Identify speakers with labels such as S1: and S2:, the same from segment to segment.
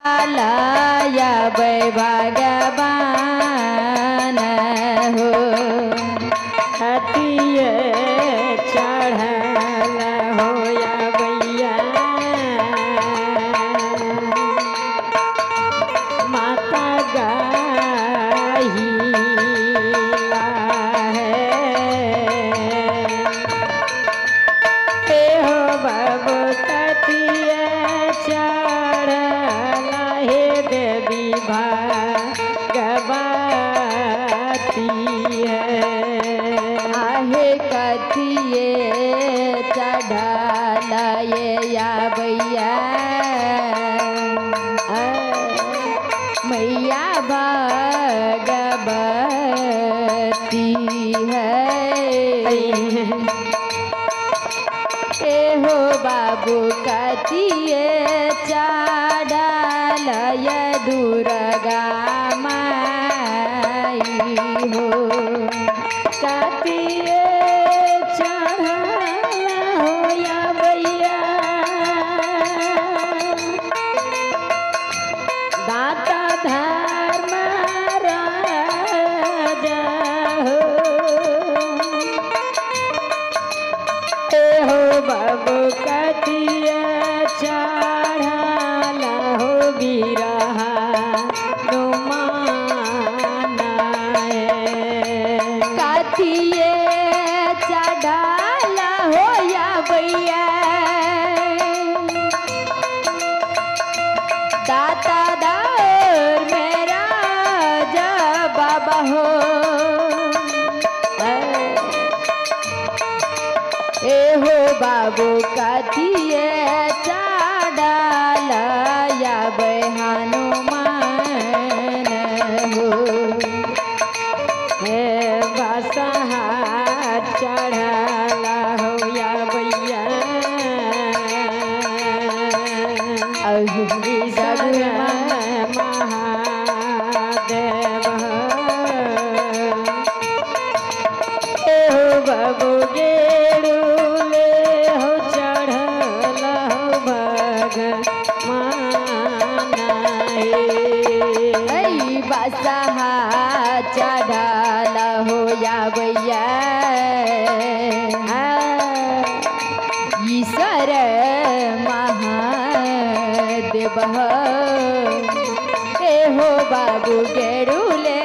S1: लाया भगवान हो
S2: हतिये चढ़ल होया भैया माता गाहिला है हो बाबू कतिये चढ़ल हे देवी भगवती है
S1: आहे कथिए चढ़ाला ये या भैया मैया भगवती है ए हो बाबू कथिए चढ़ाला ये दुर्गा माई हो
S2: कतिये चढ़ल होया भैया दाता धर्म राजा हो ए हो बाबू कतिये चढ़ल हो बिरहा
S1: कथिए चढ़ाला होया भैया दाता दार मेरा जा बाबा हो ए हो बाबू कथिए चढ़ाला या हनुमान हो
S2: हे बसहा चढ़ला होया भैया महादेव हो बाबू गेड़ूले हो चढ़ल हो भगवान
S1: बसहा चढ़ाला होया भैया ईश्वर महादेव ए हो बाबू गेड़ूले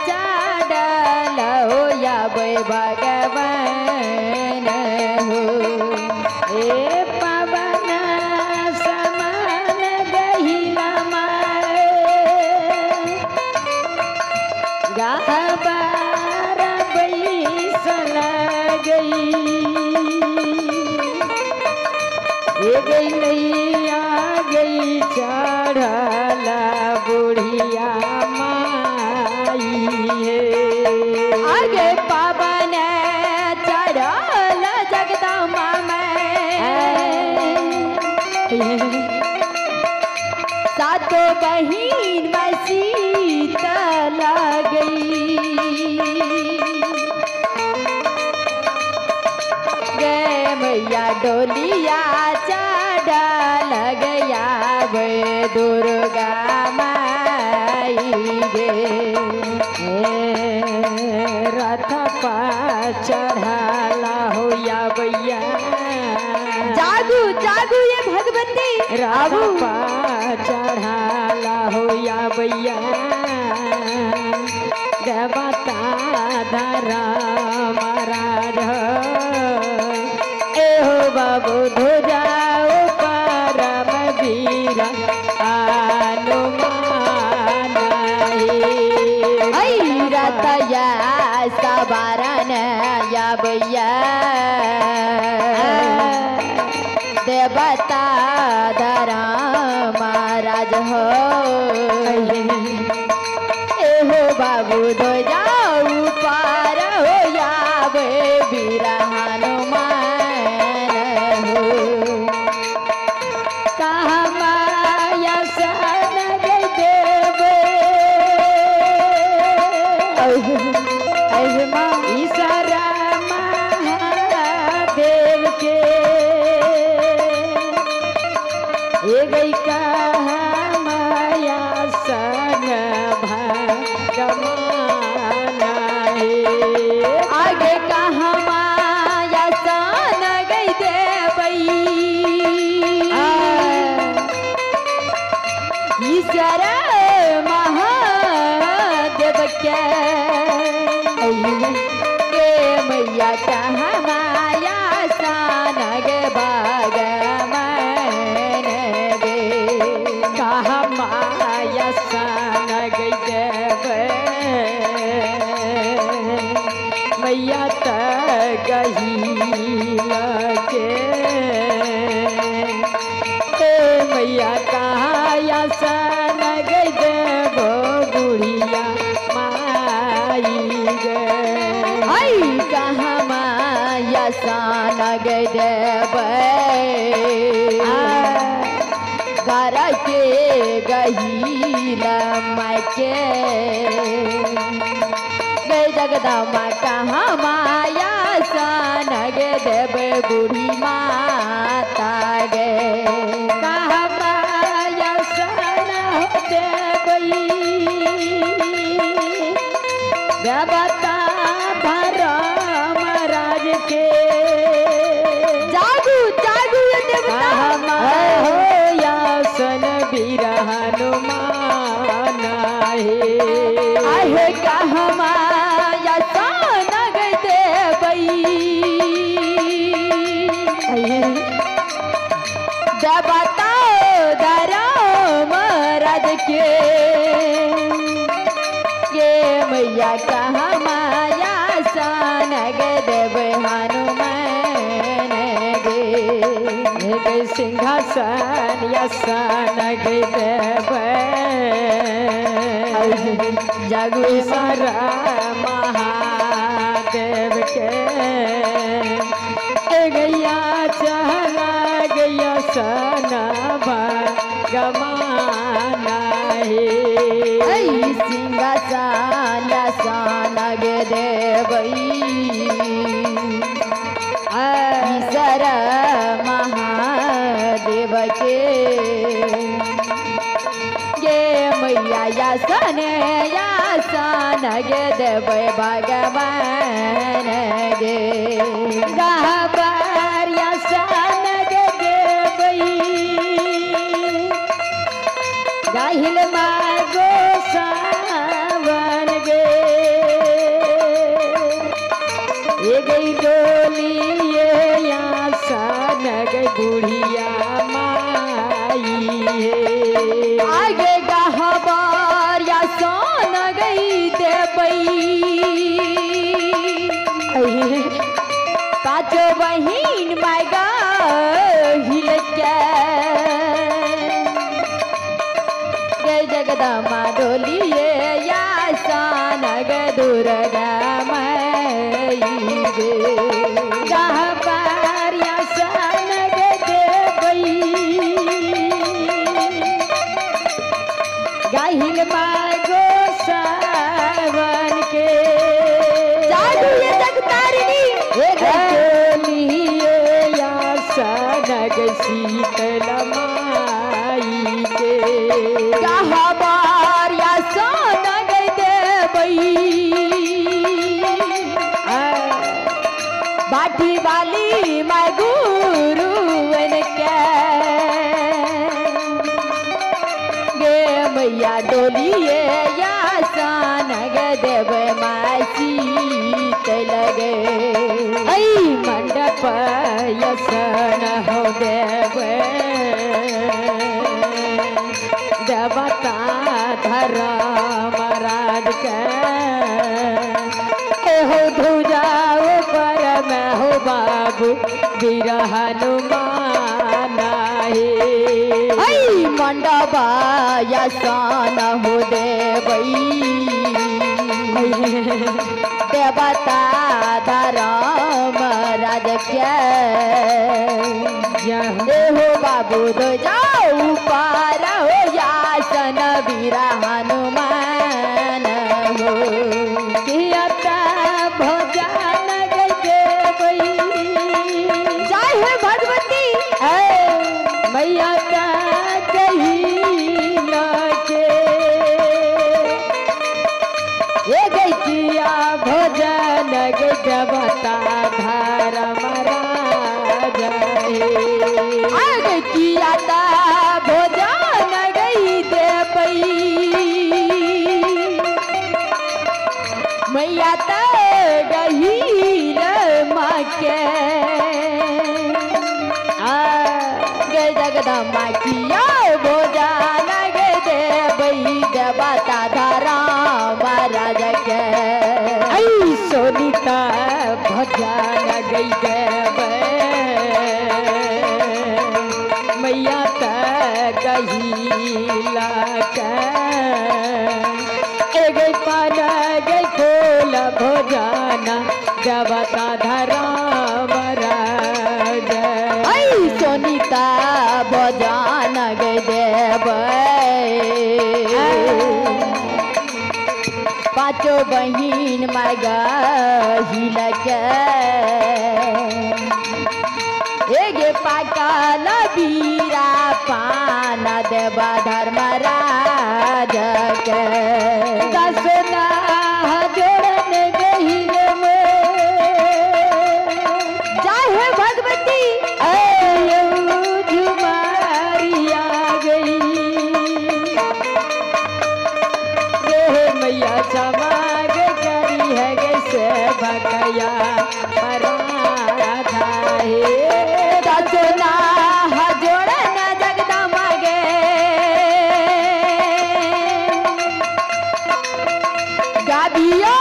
S1: चढ़ाला होया भगवान हो
S2: ए पवन समान गहिला माए गाहबार बैसल गई ये गई नैया गई चढ़ला बुढ़िया माई है
S1: आगे पावन चढ़ल जगदम्बा में सातों बहिन में शीतला गई गे मैया डोलिया चढ़ल गया वे दुर्गा माई गे
S2: रथ पर चढ़ला होया भैया
S1: जागू जागू ये भगवती
S2: रथ पर चढ़ला होया भैया देवता धरा महाराज ए हो बाबू धुजाओ परम वीर हनुमान
S1: रतया सवारन या भैया देवता धरा महाराज हो ए हो बाबू दो जाऊ पार हो या वे वीर हनुमान हो
S2: कहाँ माया सन गई देवे ईश्वरा महादेव के ये गई कहाँ
S1: ईश्वर महादेव के मैया कहाँ माया सानग बाग मन गे
S2: कहाँ माया सानग देव मैया त गही लगे मैया कहाँ या सानग देव बुढ़िया माई गे
S1: आई कहाँ माया सानग देव घर के गहील मायके गए जगदम्बा कहाँ माया सानग देव बूढ़ी माता गे
S2: कहाँ माया सन देवई देवता धर्म राज के
S1: जागू जागू ये देवता
S2: कहाँ माया सन वीर हनुमान हे
S1: आहे कहाँ माया सानग देवई देवता धर्म राज के मैया कहाँ माया सानग देव हनुमान गे
S2: सिंहासन या सानग देव
S1: जागू
S2: सारा महादेव के गैया चला गैया सना गमाना हे
S1: सिंहासन सानग देवई ईश्वर महादेव के मैया यासन गे देव भगवान गे
S2: गहबर यासन गे देवई गाहिल मागो सावन गे ये गई डोली ये यासन गे बुढ़िया माई है
S1: आगे गहबर यासन गई देवई पाँचों बहिन मायगा हिल के जगदम्बा डोलिए यासन गे दुर्गा मई गे
S2: गहबर यासन गे देवई गाहिल मागो सावन के
S1: जादू ये जगतारिणी
S2: लिए या सनग शीतल माई के
S1: गहबर यासन गे देवई बाटी वाली मैं गुरुवन के गे मैया डोलिए यासन गे देव मासी लगे
S2: ऐ मंडप यसन हो देव देवता धर्म राज के हो धुजाओ पर मैं हो बाबू वीर हनुमान हे
S1: मंडप यासन हो देवई देवता धर्म राज के हो बाबू तो जाऊ पार हो यासन वीर हनुमान हो
S2: कियता भोजन गई देवई
S1: जय हो भगवती
S2: मैया का कही लगे ये गई किया भोजन गई देवता धर्म राज
S1: आगे किया था भोजन गई देव मैया त गहीर माँ के गे जगदम्बा किया भोजन गे देवई देवता धरा महाराज के
S2: आई सोनीता भजन गई देवे मैया त गहीला के ए गई पान गई खोल भोजन देवता धरा महाराज
S1: आई सोनीता भोजन गे देवई पाँचों बहिन मागा हिलके एगे पाकल बीरा पान देवा धर्मराज के
S2: दसना जोड़न गहिल में
S1: चाहे भगवती
S2: झुमारिया गई रे मैया समाग करी है गे से भगया पराधा है
S1: दसना जोड़न जगदम्बा गे गाबियो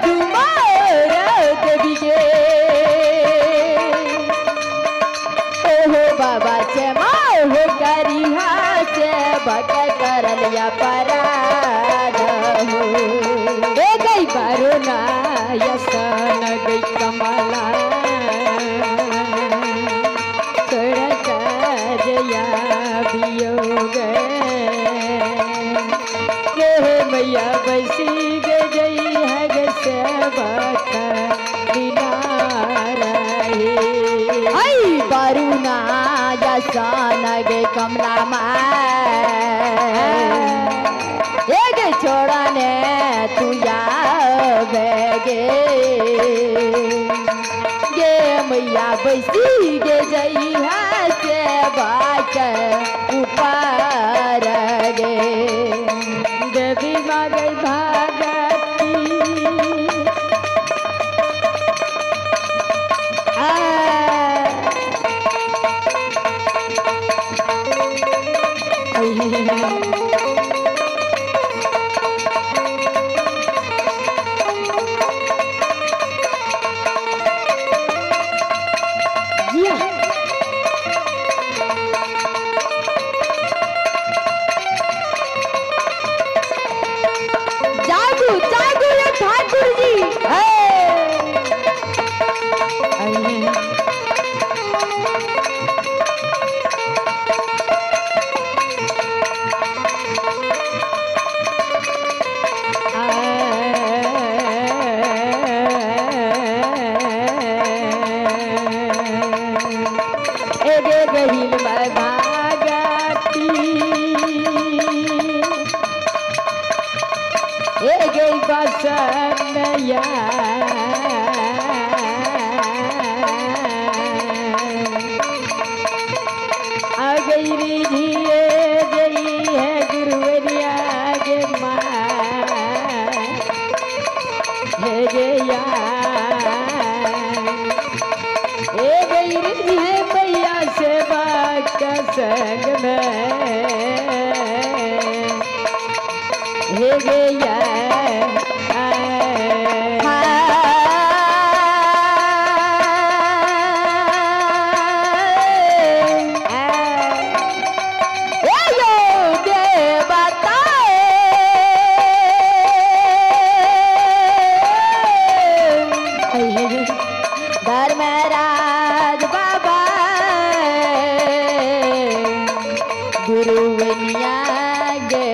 S1: झुमार देवी गे ओहो बाबा से माँ हो करिहा से भग कर लिया पराध हो
S2: ए गई बारुना यसन गई कमला सड़क जया वियोग गे मैया बसी गे जई है गे सेवक दिनार
S1: आई बारूना यसान गे कमला गे छोड़ने तू या बेगे गे मैया बसी गे जई है से बाक ऊपर गे
S2: देवी मागई भागती
S1: जागू जागू ये ठाकुर जी
S2: एगे गहिल में भागती एगे बसनया आ गई रिझिए गई है गुरुवरिया गे माँ हे गे ए गई रिझी है मैया सेवा का संग में हे गया
S1: धर्मराज बाबा गुरु बनिया गे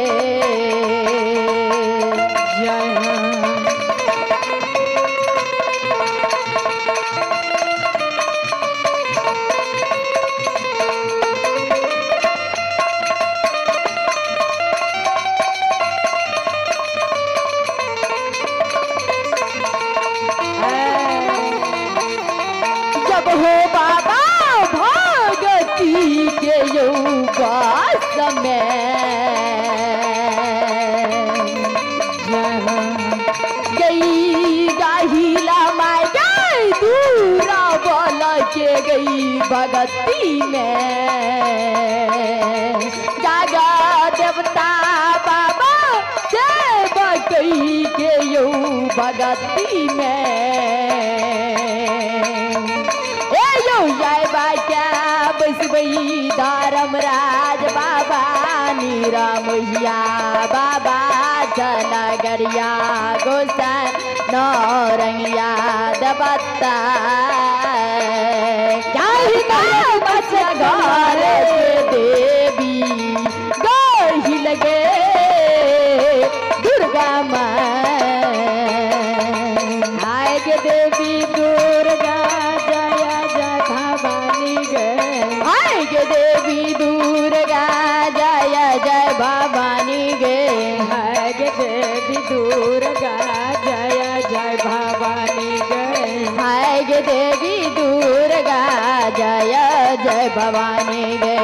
S1: भगती में जागा देवता बाबा सेवा कई के यू भगती में जय बाक्या बसबई धर्मराज बाबा नीरमैया बाबा जनगरिया गोसाई नौरंगिया दबत्ता बस घर के देवी गही लगे दुर्गा माँ
S2: आए के देवी दुर्गा जय जय भवानी गे
S1: आए के देवी दुर्गा जय जय भवानी गे
S2: आए के देवी दुर्गा जय जय भवानी गे
S1: हाय गे देवी दुर्गा जय जय भवानी गे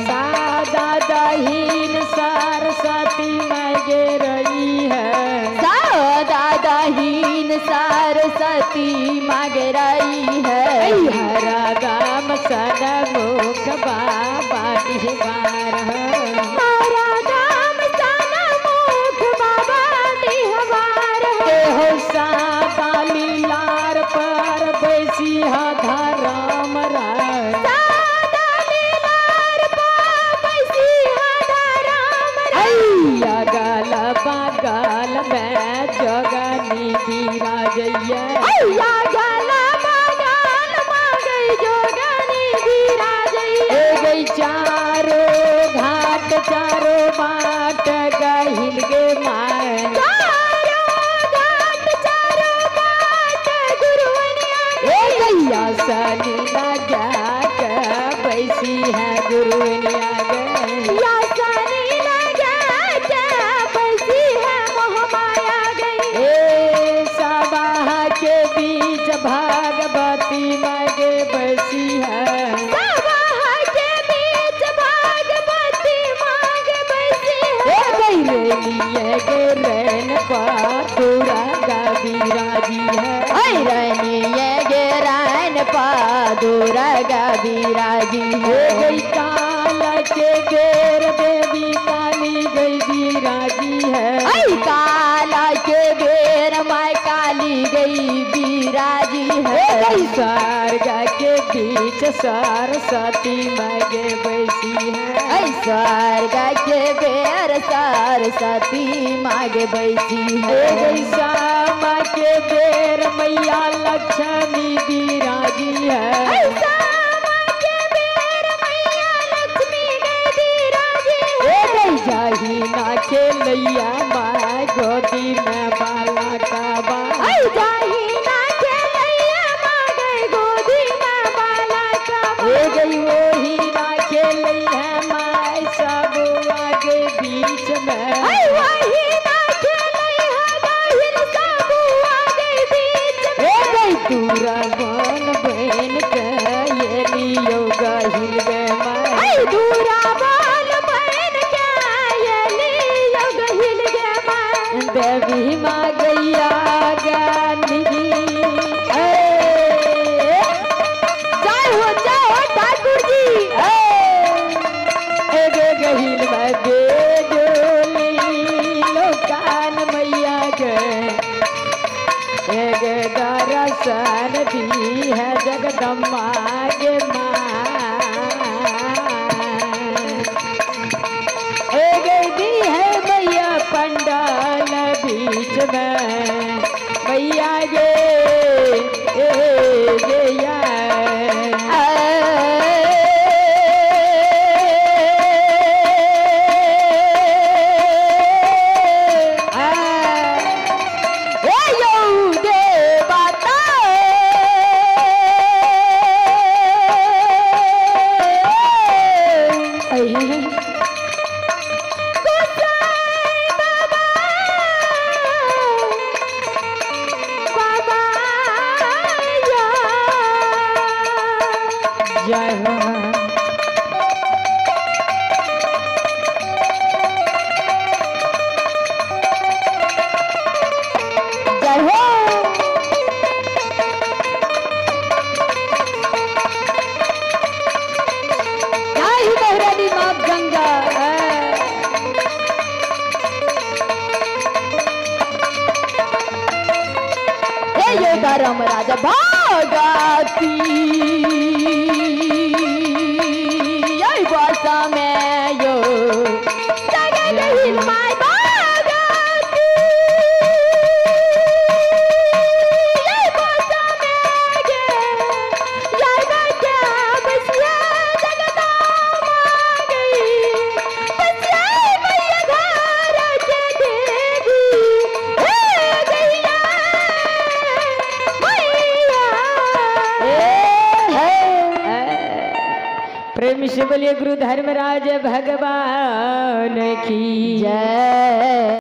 S2: सादा दहीन सरस्वती माई गे रही है
S1: सादा दहीन सरस्वती मांग रही है
S2: हरा दाम सन मुख बाबा निवार
S1: हरा दाम सन मुख बाबा निवार
S2: हो सादा लीलार पर बैसी धराम राय
S1: सादा लीलार पर बैसी धराम
S2: राय गल बगल में जगनी विराजैया
S1: अय्या गला बगल मांगई जोगनी विराजैया
S2: गई चारो घाट चारो बाट गहिल गे माय
S1: चारो घाट चारो बाट गुरुवनिया
S2: गैया सनी लगा के बैसी है गुरुनिया गे
S1: या सनी लगा के बैसी है मोहमाया गई
S2: ए सभा के बीच भागवती मागे बैसी है
S1: सभा के बीच भागवती मांग बैसी है
S2: गई लिए गे रैन पातुरा विराजी है
S1: रनी ये गेरान पादुरा विराजी है
S2: गई काल के बेर देवी काली गई विराजी है
S1: काला के बेर माय काली गई विराजी है
S2: गई स्वर्ग के बीच सरस्वती मागे बैसी है
S1: स्वर्ग के बेर सरस्वती मांगे बैसी है
S2: गई श्यामा के बेर मैया लक्ष्मी विराजी है जाही ना के लैया माय गोदी में बाला का बा
S1: जाही ना खेलैया मांगे गोदी में बाला का
S2: गई वही ना के लैया माय सब आगे बीच में
S1: वही ना खेलैया गाहिल सब आगे बीच में
S2: गई दूरा बन बहन के ये लियो गहिल गे माय
S1: दूरा बाल बहन के ये लियो गहिल गे माय
S2: देवी माँ गैया गानी
S1: जय हो ठाकुर जी
S2: एगे गहिल में बेजोली लोकान मैया गे एगे दरसन दी है जगदम्बा गे माँ एगे दी है मैया पंडाल बीच में मैया गे या
S1: धर्मराज भगती यही बस में यो जगत हिल माय भगती यही बस में गे जय बच्चा बसिया जगत गई बसिया भैया घर के देवी हे गैया
S2: प्रेम से बोलिए गुरु धर्मराज भगवान की
S1: जय।